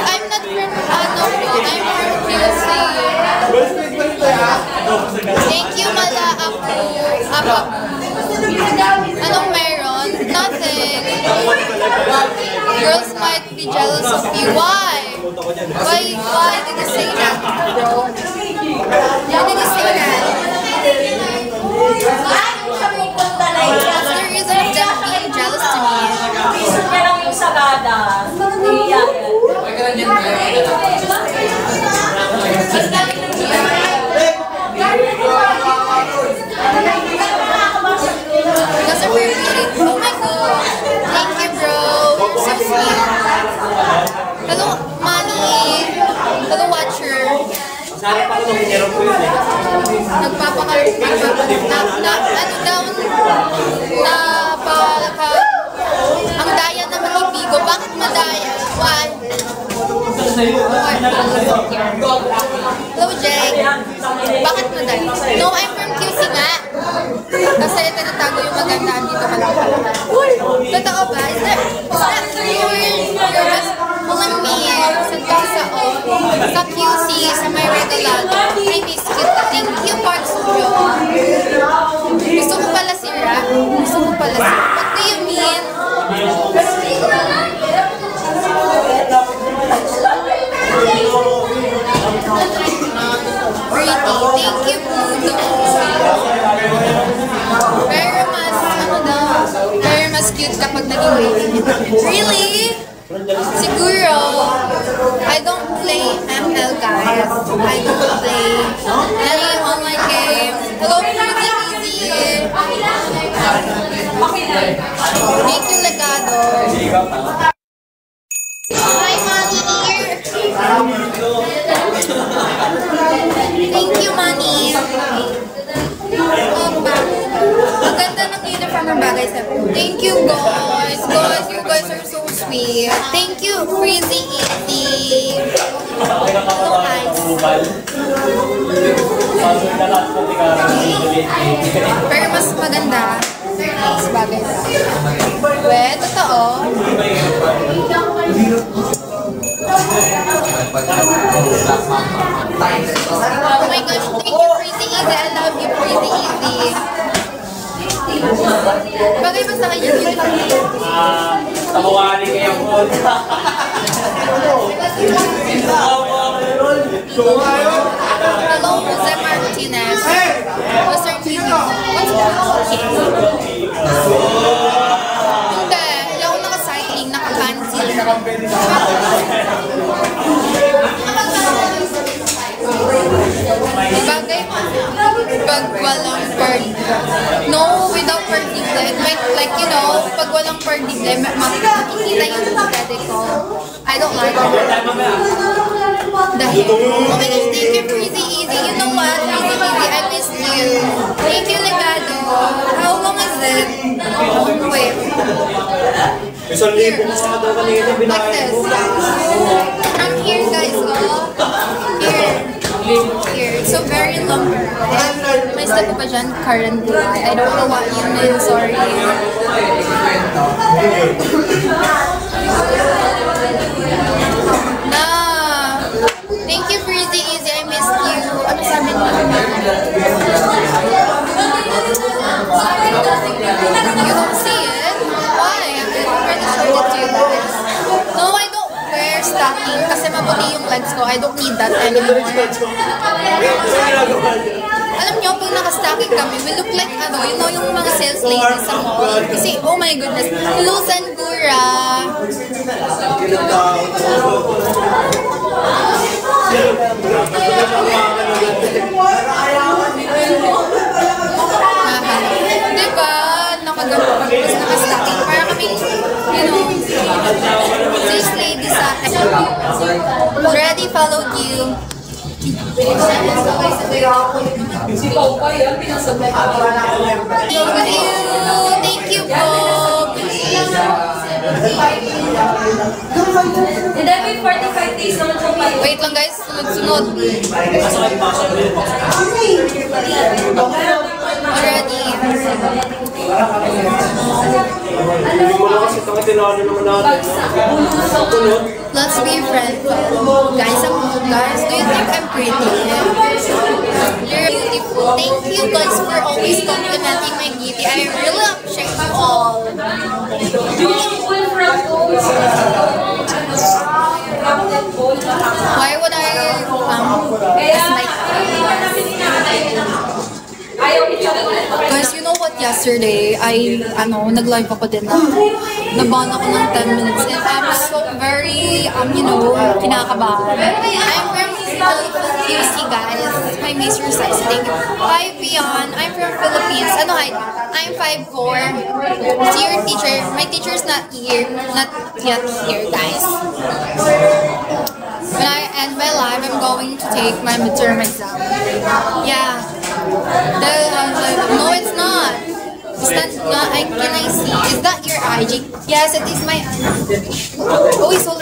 I'm not from, I'm from QC. Thank you, Mala Apo. Anong meron? Nothing. Girls might be jealous of you. Why? Why did you say that, bro? Why did you say that? What's the reason of them being jealous to me? Reason ka lang yung sagada. Because of your beauty. Oh my god. Thank you, bro. So sweet. Hello, Manny. Hello, watcher. Ang daya naman ni Bigo. Bakit madaya? Why? Hello, Jake. Bakit madaya? No, I'm from QC nga. Kasi tinatago yung magandaan dito ka lang. Totoo ba? Is that you're just pulling me sa QC, sa may regulado. I miss you. Thank you, Park Sujo. Gusto ko pala sira. Gusto ko pala sira. What do you mean? Pretty. Thank you, Pudo. Very mas cute kapag naging baby. Really? Siguro, I don't play ML, guys. I don't play any online game. Hello, Easy. Thank you, Legado. Hi, Manny. Thank you, Manny. Maganda ng uniform ng bagay sa thank you, guys. Guys, you guys are so sweet. Thank you, Freezy Easy. Hello, guys. Pero mas maganda sa bagay sa well, totoo. Oh my gosh, thank you, Freezy Easy. I love you, Freezy Easy. Bagay ba sa kanya dito? Tawari kayo po. Hello, Jose Martinez. What's your TV? What's that? Hindi, hindi ako naka-cycling, naka-cancel. Bagay pag walang party. No, without party like you know, pag walang party makikita yung dede ko. I don't like it. Dahil, oh my gosh, thank you, Freezy Easy. You know what, Freezy Easy, I missed you. Thank you, Legado. How long is it? Wait. Here. Like this. From here, guys, go. Here. It's so very long. May step pa dyan, currently. I don't know what you mean, sorry. Thank you, Freezy Easy. I missed you. Ano sabi niyo? You don't see it? Why? I'm already showed it to you guys. No, I don't wear stocking kasi mabuti yung legs ko. I don't need that anymore. Alam niyo, pag naka-stocking kami, we look like ano, you know, yung mga sales ladies sa mall. Kasi, oh my goodness, hello, Sangura! Diba? Nakagano kami, tapos naka-stocking. Para kaming, you know, sales ladies sa akin. Already followed you. Thank you, Bob. Wait lang, guys, sunod-sunod. Already. tinalo naman natin. Kulot. Let's be friends. Guys, do you think I'm pretty? You're beautiful. Thank you guys for always complimenting my beauty. I really appreciate you all. Why would I guys, you know what, yesterday, nag-live ako din na naban ako ng 10 minutes and I'm so very, kinakabahan. I'm from QC, guys. My Miss Resize. Thank you. Hi, Pion. I'm from Philippines. Ano height? I'm 5'4". See your teacher. My teacher's not here. Not yet here, guys. When I end my live, I'm going to take my midterm exam. Yeah. No, it's not. Is that not? Can I see? Is that your IG? Yes, it is my. Oh, it's already.